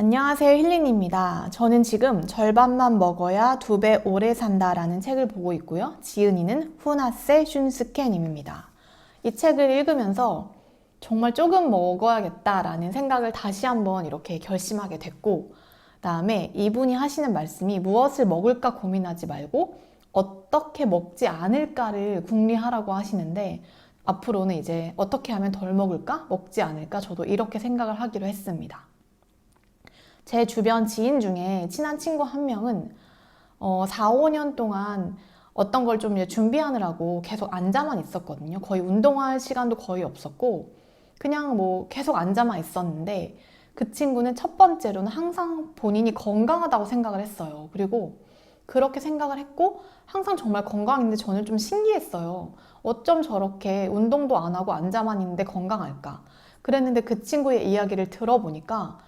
안녕하세요, 힐린입니다. 저는 지금 절반만 먹어야 2배 오래 산다라는 책을 보고 있고요. 지은이는 후나세 슌스케님입니다. 이 책을 읽으면서 정말 조금 먹어야겠다라는 생각을 다시 한번 이렇게 결심하게 됐고, 그다음에 이분이 하시는 말씀이 무엇을 먹을까 고민하지 말고 어떻게 먹지 않을까를 궁리하라고 하시는데, 앞으로는 이제 어떻게 하면 덜 먹을까? 먹지 않을까? 저도 이렇게 생각을 하기로 했습니다. 제 주변 지인 중에 친한 친구 한 명은 4, 5년 동안 어떤 걸 좀 준비하느라고 계속 앉아만 있었거든요. 거의 운동할 시간도 거의 없었고 그냥 뭐 계속 앉아만 있었는데, 그 친구는 첫 번째로는 항상 본인이 건강하다고 생각을 했어요. 그리고 그렇게 생각을 했고 항상 정말 건강인데 저는 좀 신기했어요. 어쩜 저렇게 운동도 안 하고 앉아만 있는데 건강할까? 그랬는데 그 친구의 이야기를 들어보니까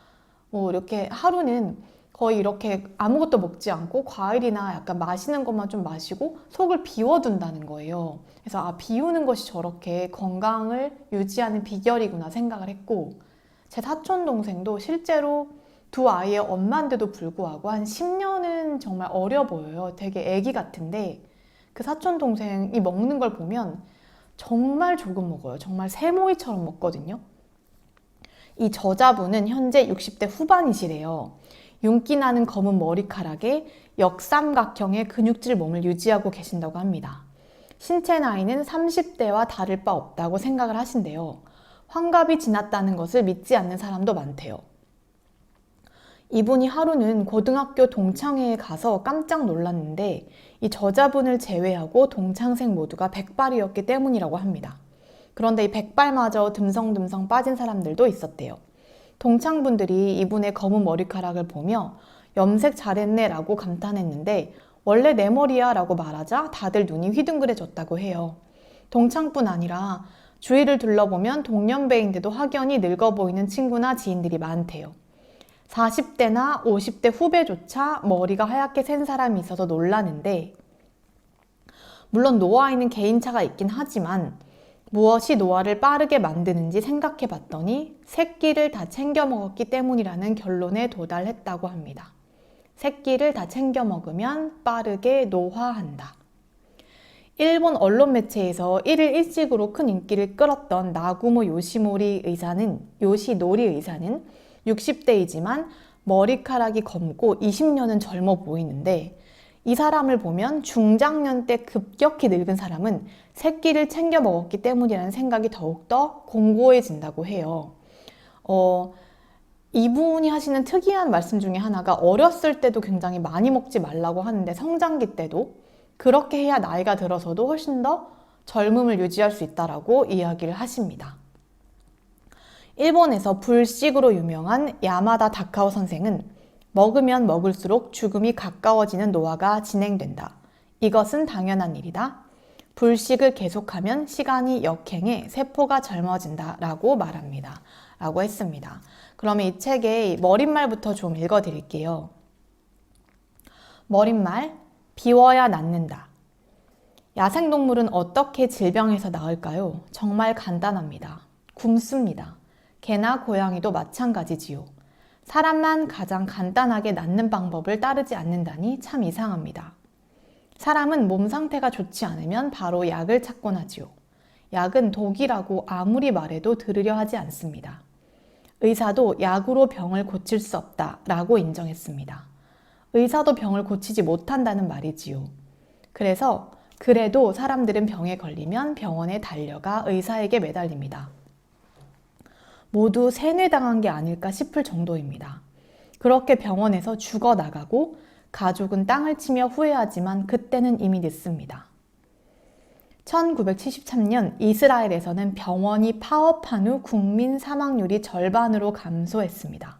뭐 이렇게 하루는 거의 이렇게 아무것도 먹지 않고 과일이나 약간 마시는 것만 좀 마시고 속을 비워둔다는 거예요. 그래서 비우는 것이 저렇게 건강을 유지하는 비결이구나 생각을 했고, 제 사촌 동생도 실제로 두 아이의 엄마인데도 불구하고 한 10년은 정말 어려 보여요. 되게 아기 같은데 그 사촌 동생이 먹는 걸 보면 정말 조금 먹어요. 정말 새모이처럼 먹거든요. 이 저자분은 현재 60대 후반이시래요. 윤기 나는 검은 머리카락에 역삼각형의 근육질 몸을 유지하고 계신다고 합니다. 신체 나이는 30대와 다를 바 없다고 생각을 하신대요. 환갑이 지났다는 것을 믿지 않는 사람도 많대요. 이분이 하루는 고등학교 동창회에 가서 깜짝 놀랐는데 이 저자분을 제외하고 동창생 모두가 백발이었기 때문이라고 합니다. 그런데 이 백발마저 듬성듬성 빠진 사람들도 있었대요. 동창분들이 이분의 검은 머리카락을 보며 염색 잘했네 라고 감탄했는데, 원래 내 머리야 라고 말하자 다들 눈이 휘둥그레졌다고 해요. 동창뿐 아니라 주위를 둘러보면 동년배인데도 확연히 늙어 보이는 친구나 지인들이 많대요. 40대나 50대 후배조차 머리가 하얗게 센 사람이 있어서 놀라는데, 물론 노화에는 개인차가 있긴 하지만 무엇이 노화를 빠르게 만드는지 생각해 봤더니 새끼를 다 챙겨 먹었기 때문이라는 결론에 도달했다고 합니다. 새끼를 다 챙겨 먹으면 빠르게 노화한다. 일본 언론 매체에서 일일 일식으로 큰 인기를 끌었던 나구모 요시노리 의사는 60대이지만 머리카락이 검고 20년은 젊어 보이는데, 이 사람을 보면 중장년 때 급격히 늙은 사람은 새끼를 챙겨 먹었기 때문이라는 생각이 더욱더 공고해진다고 해요. 이분이 하시는 특이한 말씀 중에 하나가 어렸을 때도 굉장히 많이 먹지 말라고 하는데 성장기 때도 그렇게 해야 나이가 들어서도 훨씬 더 젊음을 유지할 수 있다라고 이야기를 하십니다. 일본에서 불식으로 유명한 야마다 다카오 선생은 먹으면 먹을수록 죽음이 가까워지는 노화가 진행된다. 이것은 당연한 일이다. 불식을 계속하면 시간이 역행해 세포가 젊어진다 라고 말합니다. 라고 했습니다. 그러면 이 책의 머릿말부터 좀 읽어드릴게요. 머릿말, 비워야 낫는다. 야생동물은 어떻게 질병에서 나을까요? 정말 간단합니다. 굶습니다. 개나 고양이도 마찬가지지요. 사람만 가장 간단하게 낫는 방법을 따르지 않는다니 참 이상합니다. 사람은 몸 상태가 좋지 않으면 바로 약을 찾곤 하지요. 약은 독이라고 아무리 말해도 들으려 하지 않습니다. 의사도 약으로 병을 고칠 수 없다라고 인정했습니다. 의사도 병을 고치지 못한다는 말이지요. 그래도 사람들은 병에 걸리면 병원에 달려가 의사에게 매달립니다. 모두 세뇌당한 게 아닐까 싶을 정도입니다. 그렇게 병원에서 죽어나가고 가족은 땅을 치며 후회하지만 그때는 이미 늦습니다. 1973년 이스라엘에서는 병원이 파업한 후 국민 사망률이 절반으로 감소했습니다.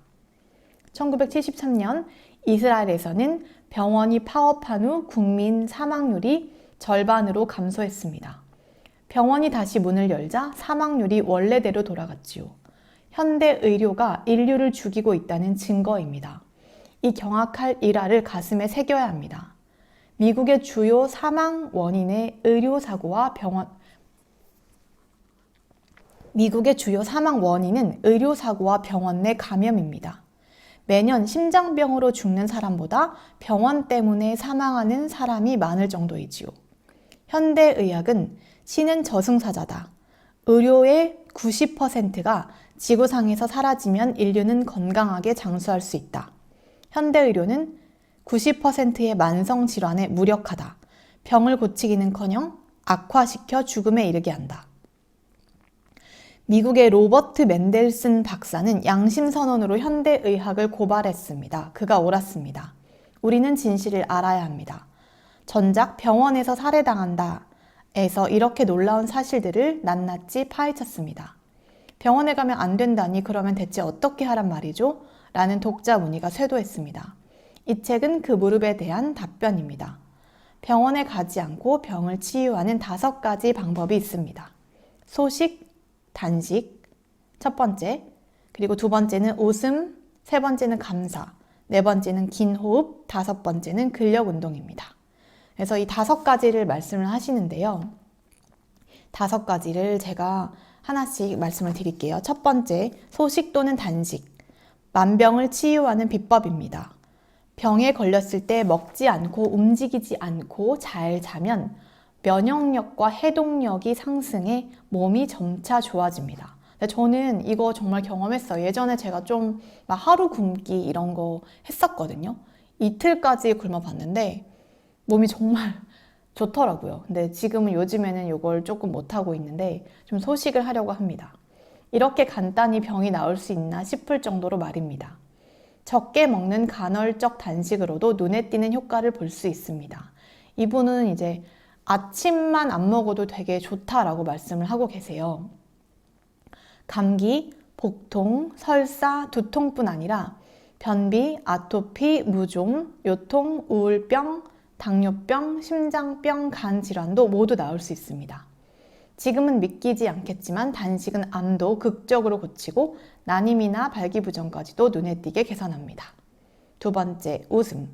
1973년 이스라엘에서는 병원이 파업한 후 국민 사망률이 절반으로 감소했습니다. 병원이 다시 문을 열자 사망률이 원래대로 돌아갔지요. 현대 의료가 인류를 죽이고 있다는 증거입니다. 이 경악할 일화를 가슴에 새겨야 합니다. 미국의 주요 사망 원인의 미국의 주요 사망 원인은 의료사고와 병원 내 감염입니다. 매년 심장병으로 죽는 사람보다 병원 때문에 사망하는 사람이 많을 정도이지요. 현대의학은 신은 저승사자다. 의료의 90%가 지구상에서 사라지면 인류는 건강하게 장수할 수 있다. 현대의료는 90%의 만성질환에 무력하다. 병을 고치기는커녕 악화시켜 죽음에 이르게 한다. 미국의 로버트 맨델슨 박사는 양심선언으로 현대의학을 고발했습니다. 그가 옳았습니다. 우리는 진실을 알아야 합니다. 전작 병원에서 살해당한다 에서 이렇게 놀라운 사실들을 낱낱이 파헤쳤습니다. 병원에 가면 안 된다니 그러면 대체 어떻게 하란 말이죠? 라는 독자 문의가 쇄도했습니다. 이 책은 그 무릎에 대한 답변입니다. 병원에 가지 않고 병을 치유하는 5가지 방법이 있습니다. 소식, 단식, 첫 번째, 그리고 두 번째는 웃음, 세 번째는 감사, 네 번째는 긴 호흡, 5번째는 근력 운동입니다. 그래서 이 5가지를 말씀을 하시는데요. 5가지를 제가 하나씩 말씀을 드릴게요. 첫 번째, 소식 또는 단식. 만병을 치유하는 비법입니다. 병에 걸렸을 때 먹지 않고 움직이지 않고 잘 자면 면역력과 해독력이 상승해 몸이 점차 좋아집니다. 저는 이거 정말 경험했어요. 예전에 제가 좀 막 하루 굶기 이런 거 했었거든요. 이틀까지 굶어봤는데 몸이 정말 좋더라고요. 근데 지금은 요즘에는 이걸 조금 못하고 있는데 좀 소식을 하려고 합니다. 이렇게 간단히 병이 나을 수 있나 싶을 정도로 말입니다. 적게 먹는 간헐적 단식으로도 눈에 띄는 효과를 볼 수 있습니다. 이분은 이제 아침만 안 먹어도 되게 좋다라고 말씀을 하고 계세요. 감기, 복통, 설사, 두통뿐 아니라 변비, 아토피, 무좀, 요통, 우울병, 당뇨병, 심장병, 간 질환도 모두 나을 수 있습니다. 지금은 믿기지 않겠지만 단식은 암도 극적으로 고치고 난임이나 발기부전까지도 눈에 띄게 개선합니다. 두 번째, 웃음.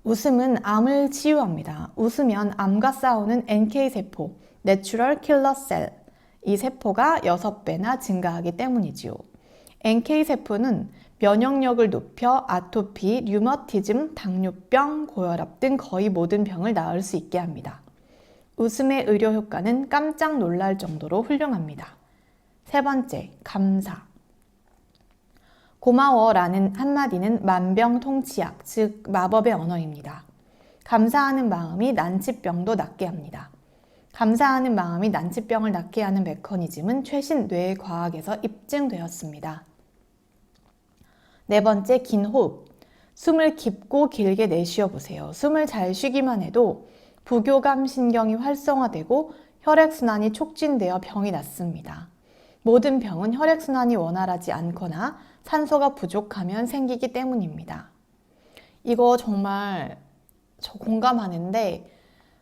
웃음은 암을 치유합니다. 웃으면 암과 싸우는 NK세포, 내추럴 킬러 셀, 이 세포가 6배나 증가하기 때문이지요. NK세포는 면역력을 높여 아토피, 류머티즘, 당뇨병, 고혈압 등 거의 모든 병을 나을 수 있게 합니다. 웃음의 의료 효과는 깜짝 놀랄 정도로 훌륭합니다. 세 번째, 감사. 고마워라는 한마디는 만병통치약, 즉 마법의 언어입니다. 감사하는 마음이 난치병도 낫게 합니다. 감사하는 마음이 난치병을 낫게 하는 메커니즘은 최신 뇌과학에서 입증되었습니다. 네 번째, 긴 호흡. 숨을 깊고 길게 내쉬어 보세요. 숨을 잘 쉬기만 해도 부교감 신경이 활성화되고 혈액순환이 촉진되어 병이 낫습니다. 모든 병은 혈액순환이 원활하지 않거나 산소가 부족하면 생기기 때문입니다. 이거 정말 저 공감하는데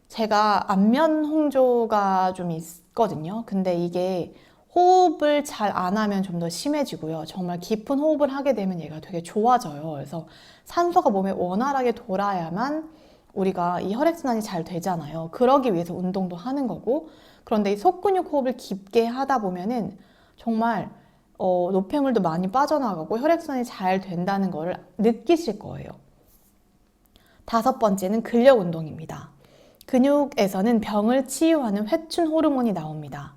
제가 안면 홍조가 좀 있거든요. 근데 이게 호흡을 잘 안 하면 좀 더 심해지고요. 정말 깊은 호흡을 하게 되면 얘가 되게 좋아져요. 그래서 산소가 몸에 원활하게 돌아야만 우리가 이 혈액순환이 잘 되잖아요. 그러기 위해서 운동도 하는 거고. 그런데 이 속근육 호흡을 깊게 하다 보면은 정말 노폐물도 많이 빠져나가고 혈액순환이 잘 된다는 거를 느끼실 거예요. 5번째는 근력 운동입니다. 근육에서는 병을 치유하는 회춘 호르몬이 나옵니다.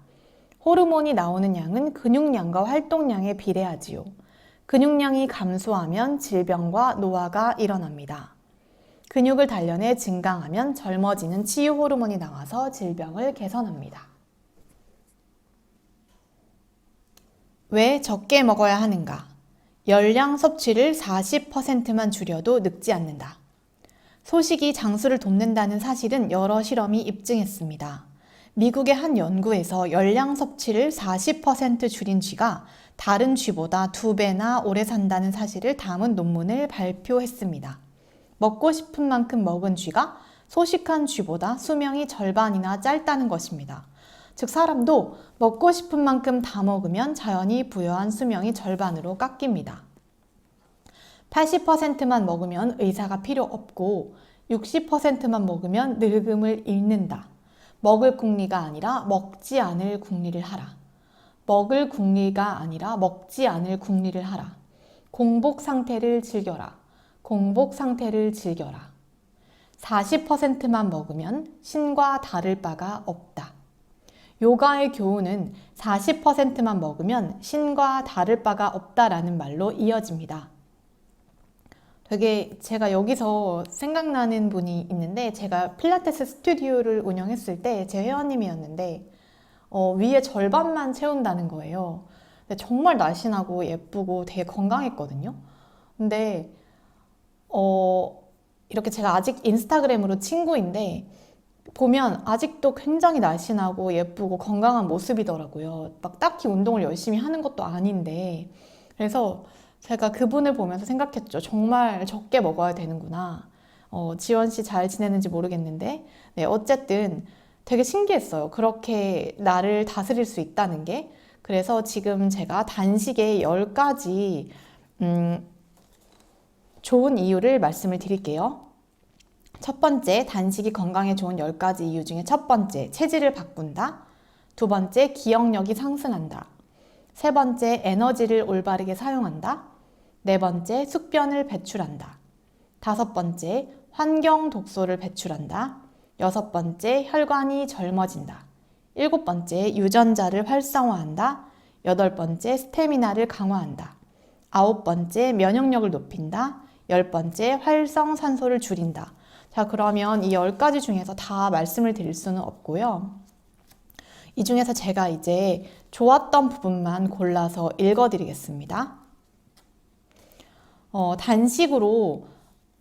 호르몬이 나오는 양은 근육량과 활동량에 비례하지요. 근육량이 감소하면 질병과 노화가 일어납니다. 근육을 단련해 증강하면 젊어지는 치유 호르몬이 나와서 질병을 개선합니다. 왜 적게 먹어야 하는가? 열량 섭취를 40%만 줄여도 늙지 않는다. 소식이 장수를 돕는다는 사실은 여러 실험이 입증했습니다. 미국의 한 연구에서 열량 섭취를 40% 줄인 쥐가 다른 쥐보다 2배나 오래 산다는 사실을 담은 논문을 발표했습니다. 먹고 싶은 만큼 먹은 쥐가 소식한 쥐보다 수명이 절반이나 짧다는 것입니다. 즉 사람도 먹고 싶은 만큼 다 먹으면 자연히 부여한 수명이 절반으로 깎입니다. 80%만 먹으면 의사가 필요 없고 60%만 먹으면 늙음을 잃는다. 먹을 궁리가 아니라 먹지 않을 궁리를 하라. 먹을 궁리가 아니라 먹지 않을 궁리를 하라. 공복 상태를 즐겨라. 공복 상태를 즐겨라. 40%만 먹으면 신과 다를 바가 없다. 요가의 교훈은 40%만 먹으면 신과 다를 바가 없다라는 말로 이어집니다. 되게 제가 여기서 생각나는 분이 있는데, 제가 필라테스 스튜디오를 운영했을 때 제 회원님이었는데 위에 절반만 채운다는 거예요. 근데 정말 날씬하고 예쁘고 되게 건강했거든요. 근데 이렇게 제가 아직 인스타그램으로 친구인데 보면 아직도 굉장히 날씬하고 예쁘고 건강한 모습이더라고요. 막 딱히 운동을 열심히 하는 것도 아닌데. 그래서 제가 그분을 보면서 생각했죠. 정말 적게 먹어야 되는구나. 지원 씨 잘 지내는지 모르겠는데, 네, 어쨌든 되게 신기했어요. 그렇게 나를 다스릴 수 있다는 게. 그래서 지금 제가 단식의 10가지 좋은 이유를 말씀을 드릴게요. 첫 번째, 단식이 건강에 좋은 10가지 이유 중에 첫 번째, 체질을 바꾼다. 두 번째, 기억력이 상승한다. 세 번째, 에너지를 올바르게 사용한다. 네 번째, 숙변을 배출한다. 다섯 번째, 환경 독소를 배출한다. 여섯 번째, 혈관이 젊어진다. 일곱 번째, 유전자를 활성화한다. 여덟 번째, 스태미나를 강화한다. 아홉 번째, 면역력을 높인다. 열 번째, 활성산소를 줄인다. 자, 그러면 이 10가지 중에서 다 말씀을 드릴 수는 없고요. 이 중에서 제가 이제 좋았던 부분만 골라서 읽어드리겠습니다. 단식으로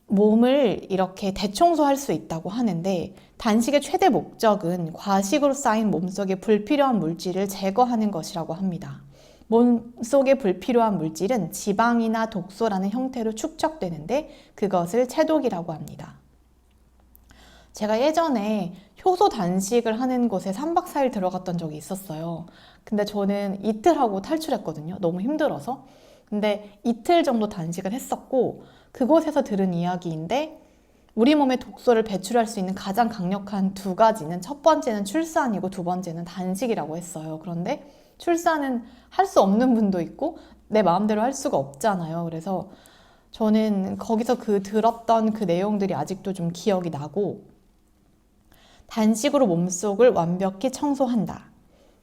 몸을 이렇게 대청소할 수 있다고 하는데, 단식의 최대 목적은 과식으로 쌓인 몸속에 불필요한 물질을 제거하는 것이라고 합니다. 몸속에 불필요한 물질은 지방이나 독소라는 형태로 축적되는데 그것을 체독이라고 합니다. 제가 예전에 효소 단식을 하는 곳에 3박 4일 들어갔던 적이 있었어요. 근데 저는 이틀 하고 탈출했거든요. 너무 힘들어서. 근데 이틀 정도 단식을 했었고, 그곳에서 들은 이야기인데, 우리 몸에 독소를 배출할 수 있는 가장 강력한 2가지는, 첫 번째는 출산이고 두 번째는 단식이라고 했어요. 그런데 출산은 할 수 없는 분도 있고 내 마음대로 할 수가 없잖아요. 그래서 저는 거기서 들었던 그 내용들이 아직도 좀 기억이 나고, 단식으로 몸속을 완벽히 청소한다.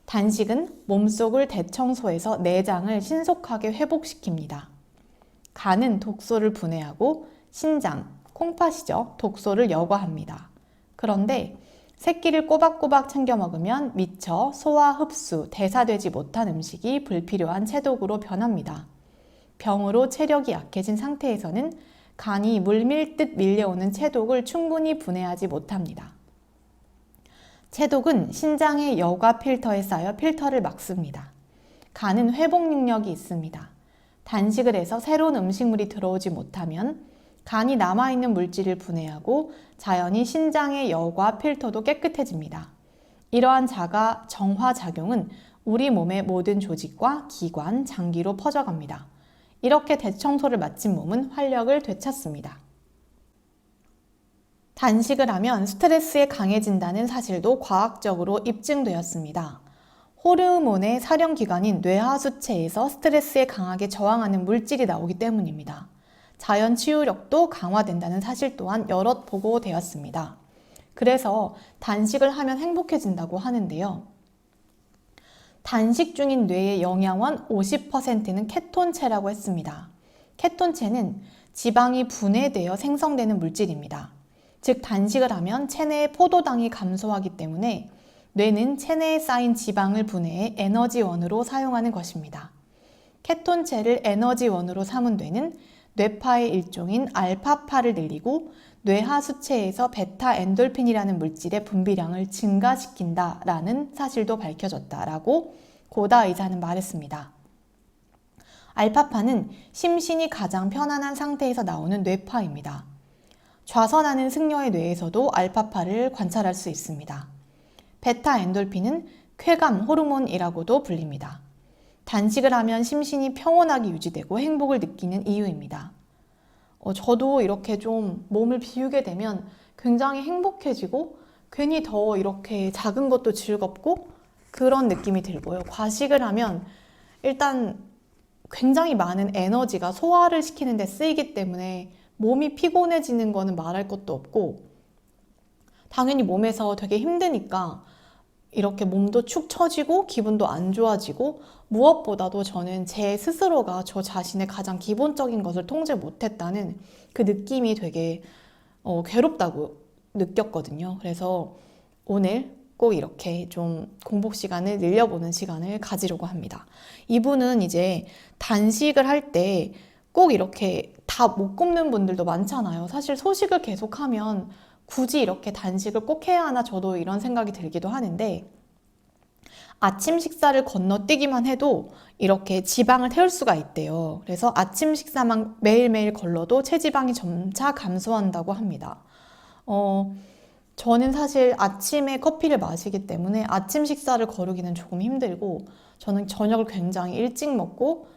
단식은 몸속을 대청소해서 내장을 신속하게 회복시킵니다. 간은 독소를 분해하고 신장, 콩팥이죠. 독소를 여과합니다. 그런데 새끼를 꼬박꼬박 챙겨 먹으면 미처 소화, 흡수, 대사되지 못한 음식이 불필요한 체독으로 변합니다. 병으로 체력이 약해진 상태에서는 간이 물밀듯 밀려오는 체독을 충분히 분해하지 못합니다. 체독은 신장의 여과 필터에 쌓여 필터를 막습니다. 간은 회복 능력이 있습니다. 단식을 해서 새로운 음식물이 들어오지 못하면 간이 남아있는 물질을 분해하고 자연히 신장의 여과 필터도 깨끗해집니다. 이러한 자가 정화 작용은 우리 몸의 모든 조직과 기관, 장기로 퍼져갑니다. 이렇게 대청소를 마친 몸은 활력을 되찾습니다. 단식을 하면 스트레스에 강해진다는 사실도 과학적으로 입증되었습니다. 호르몬의 사령기관인 뇌하수체에서 스트레스에 강하게 저항하는 물질이 나오기 때문입니다. 자연 치유력도 강화된다는 사실 또한 여럿 보고되었습니다. 그래서 단식을 하면 행복해진다고 하는데요. 단식 중인 뇌의 영양원 50%는 케톤체라고 했습니다. 케톤체는 지방이 분해되어 생성되는 물질입니다. 즉, 단식을 하면 체내의 포도당이 감소하기 때문에 뇌는 체내에 쌓인 지방을 분해해 에너지원으로 사용하는 것입니다. 케톤체를 에너지원으로 삼은 뇌는 뇌파의 일종인 알파파를 늘리고 뇌하수체에서 베타 엔돌핀이라는 물질의 분비량을 증가시킨다라는 사실도 밝혀졌다라고 고다 의사는 말했습니다. 알파파는 심신이 가장 편안한 상태에서 나오는 뇌파입니다. 좌선하는 승려의 뇌에서도 알파파를 관찰할 수 있습니다. 베타 엔돌핀은 쾌감 호르몬이라고도 불립니다. 단식을 하면 심신이 평온하게 유지되고 행복을 느끼는 이유입니다. 저도 이렇게 좀 몸을 비우게 되면 굉장히 행복해지고 괜히 더 이렇게 작은 것도 즐겁고 그런 느낌이 들고요. 과식을 하면 일단 굉장히 많은 에너지가 소화를 시키는 데 쓰이기 때문에 몸이 피곤해지는 거는 말할 것도 없고, 당연히 몸에서 되게 힘드니까 이렇게 몸도 축 처지고 기분도 안 좋아지고, 무엇보다도 저는 제 스스로가 저 자신의 가장 기본적인 것을 통제 못했다는 그 느낌이 되게 괴롭다고 느꼈거든요. 그래서 오늘 꼭 이렇게 좀 공복 시간을 늘려보는 시간을 가지려고 합니다. 이분은 이제 단식을 할 때 꼭 이렇게 다 못 굶는 분들도 많잖아요. 사실 소식을 계속하면 굳이 이렇게 단식을 꼭 해야 하나, 저도 이런 생각이 들기도 하는데, 아침 식사를 건너뛰기만 해도 이렇게 지방을 태울 수가 있대요. 그래서 아침 식사만 매일매일 걸러도 체지방이 점차 감소한다고 합니다. 저는 사실 아침에 커피를 마시기 때문에 아침 식사를 거르기는 조금 힘들고, 저는 저녁을 굉장히 일찍 먹고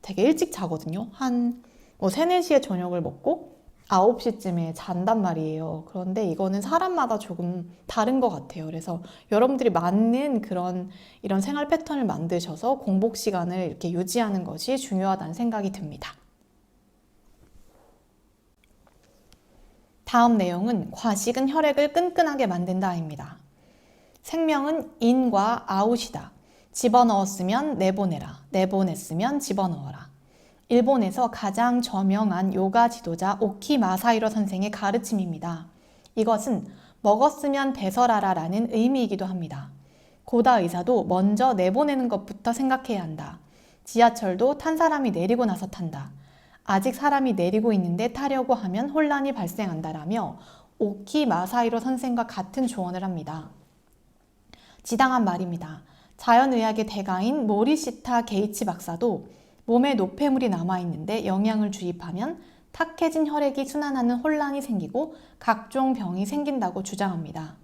되게 일찍 자거든요. 한 3, 4시에 저녁을 먹고 9시쯤에 잔단 말이에요. 그런데 이거는 사람마다 조금 다른 것 같아요. 그래서 여러분들이 맞는 이런 생활 패턴을 만드셔서 공복 시간을 이렇게 유지하는 것이 중요하다는 생각이 듭니다. 다음 내용은 과식은 혈액을 끈끈하게 만든다입니다. 생명은 인과 아웃이다. 집어넣었으면 내보내라. 내보냈으면 집어넣어라. 일본에서 가장 저명한 요가 지도자 오키 마사히로 선생의 가르침입니다. 이것은 먹었으면 배설하라라는 의미이기도 합니다. 고다 의사도 먼저 내보내는 것부터 생각해야 한다. 지하철도 탄 사람이 내리고 나서 탄다. 아직 사람이 내리고 있는데 타려고 하면 혼란이 발생한다라며 오키 마사히로 선생과 같은 조언을 합니다. 지당한 말입니다. 자연의학의 대가인 모리시타 게이치 박사도 몸에 노폐물이 남아있는데 영양을 주입하면 탁해진 혈액이 순환하는 혼란이 생기고 각종 병이 생긴다고 주장합니다.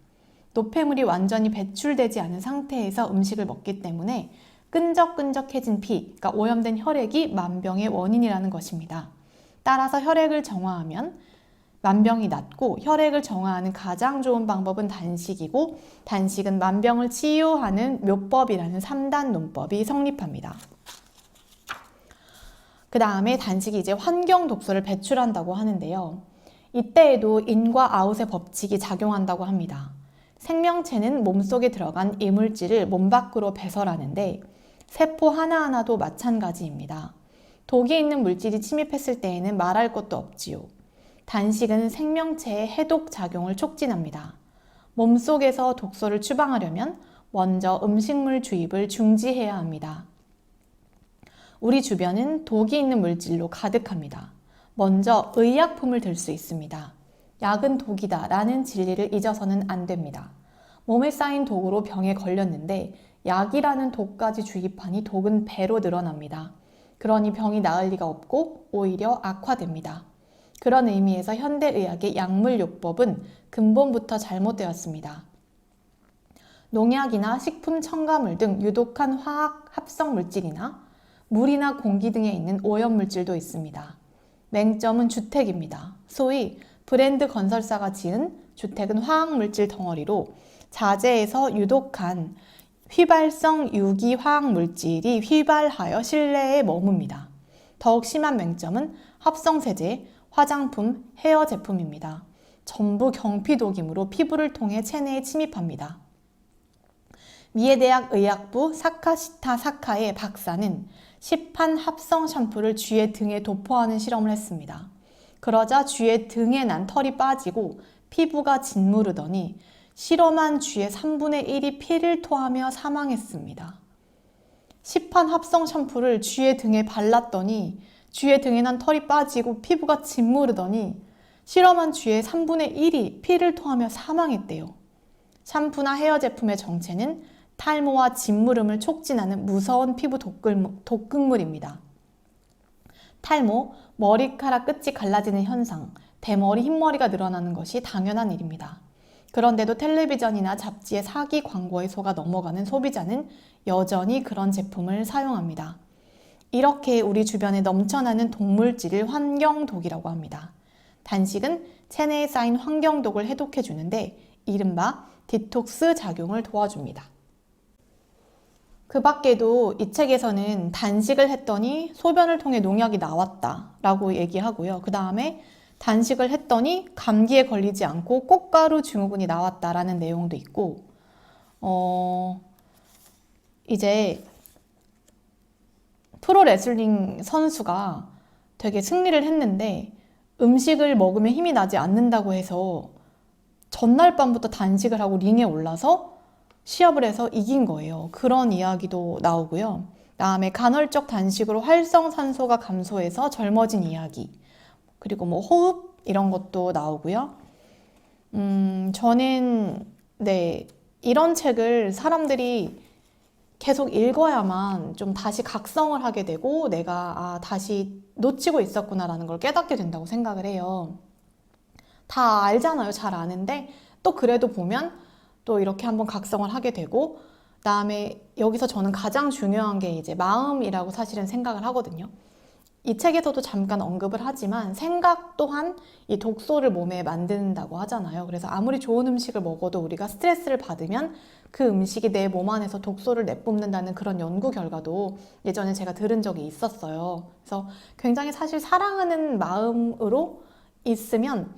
노폐물이 완전히 배출되지 않은 상태에서 음식을 먹기 때문에 끈적끈적해진 피, 그러니까 오염된 혈액이 만병의 원인이라는 것입니다. 따라서 혈액을 정화하면 만병이 낫고, 혈액을 정화하는 가장 좋은 방법은 단식이고, 단식은 만병을 치유하는 묘법이라는 3단 논법이 성립합니다. 그 다음에 단식이 이제 환경 독소를 배출한다고 하는데요. 이때에도 인과 아웃의 법칙이 작용한다고 합니다. 생명체는 몸속에 들어간 이물질을 몸 밖으로 배설하는데, 세포 하나하나도 마찬가지입니다. 독이 있는 물질이 침입했을 때에는 말할 것도 없지요. 단식은 생명체의 해독 작용을 촉진합니다. 몸속에서 독소를 추방하려면 먼저 음식물 주입을 중지해야 합니다. 우리 주변은 독이 있는 물질로 가득합니다. 먼저 의약품을 들 수 있습니다. 약은 독이다 라는 진리를 잊어서는 안 됩니다. 몸에 쌓인 독으로 병에 걸렸는데 약이라는 독까지 주입하니 독은 배로 늘어납니다. 그러니 병이 나을 리가 없고 오히려 악화됩니다. 그런 의미에서 현대의학의 약물요법은 근본부터 잘못되었습니다. 농약이나 식품 첨가물 등 유독한 화학 합성 물질이나 물이나 공기 등에 있는 오염물질도 있습니다. 맹점은 주택입니다. 소위 브랜드 건설사가 지은 주택은 화학물질 덩어리로 자재에서 유독한 휘발성 유기 화학물질이 휘발하여 실내에 머뭅니다. 더욱 심한 맹점은 합성세제, 화장품, 헤어 제품입니다. 전부 경피독이므로 피부를 통해 체내에 침입합니다. 미에대학 의학부 사카시타 사카의 박사는 시판 합성 샴푸를 쥐의 등에 도포하는 실험을 했습니다. 그러자 쥐의 등에 난 털이 빠지고 피부가 짓무르더니 실험한 쥐의 3분의 1이 피를 토하며 사망했습니다. 시판 합성 샴푸를 쥐의 등에 발랐더니 쥐의 등에 난 털이 빠지고 피부가 짓무르더니 실험한 쥐의 3분의 1이 피를 토하며 사망했대요. 샴푸나 헤어 제품의 정체는 탈모와 짓무름을 촉진하는 무서운 피부 독극물입니다. 탈모, 머리카락 끝이 갈라지는 현상, 대머리, 흰머리가 늘어나는 것이 당연한 일입니다. 그런데도 텔레비전이나 잡지의 사기 광고에 속아 넘어가는 소비자는 여전히 그런 제품을 사용합니다. 이렇게 우리 주변에 넘쳐나는 독물질을 환경독이라고 합니다. 단식은 체내에 쌓인 환경독을 해독해 주는데 이른바 디톡스 작용을 도와줍니다. 그 밖에도 이 책에서는 단식을 했더니 소변을 통해 농약이 나왔다라고 얘기하고요. 그 다음에 단식을 했더니 감기에 걸리지 않고 꽃가루 증후군이 나왔다라는 내용도 있고, 이제 프로레슬링 선수가 되게 승리를 했는데 음식을 먹으면 힘이 나지 않는다고 해서 전날 밤부터 단식을 하고 링에 올라서 시합을 해서 이긴 거예요. 그런 이야기도 나오고요. 다음에 간헐적 단식으로 활성산소가 감소해서 젊어진 이야기. 그리고 뭐 호흡 이런 것도 나오고요. 저는 이런 책을 사람들이 계속 읽어야만 좀 다시 각성을 하게 되고 내가 다시 놓치고 있었구나라는 걸 깨닫게 된다고 생각을 해요. 다 알잖아요. 잘 아는데 또 그래도 보면 또 이렇게 한번 각성을 하게 되고, 그다음에 여기서 저는 가장 중요한 게 이제 마음이라고 사실은 생각을 하거든요. 이 책에서도 잠깐 언급을 하지만 생각 또한 이 독소를 몸에 만든다고 하잖아요. 그래서 아무리 좋은 음식을 먹어도 우리가 스트레스를 받으면 그 음식이 내 몸 안에서 독소를 내뿜는다는 그런 연구 결과도 예전에 제가 들은 적이 있었어요. 그래서 굉장히 사실 사랑하는 마음으로 있으면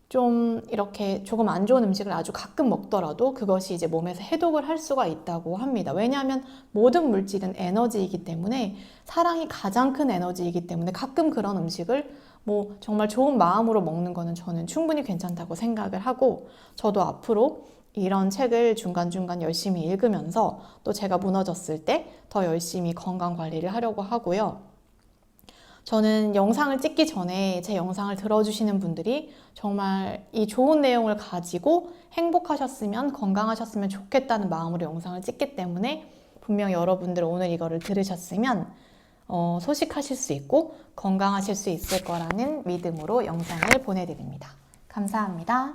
좀 이렇게 조금 안 좋은 음식을 아주 가끔 먹더라도 그것이 이제 몸에서 해독을 할 수가 있다고 합니다. 왜냐하면 모든 물질은 에너지이기 때문에, 사랑이 가장 큰 에너지이기 때문에 가끔 그런 음식을 뭐 정말 좋은 마음으로 먹는 거는 저는 충분히 괜찮다고 생각을 하고, 저도 앞으로 이런 책을 중간중간 열심히 읽으면서 또 제가 무너졌을 때 더 열심히 건강 관리를 하려고 하고요. 저는 영상을 찍기 전에 제 영상을 들어주시는 분들이 정말 이 좋은 내용을 가지고 행복하셨으면, 건강하셨으면 좋겠다는 마음으로 영상을 찍기 때문에 분명 여러분들 오늘 이거를 들으셨으면 소식하실 수 있고 건강하실 수 있을 거라는 믿음으로 영상을 보내드립니다. 감사합니다.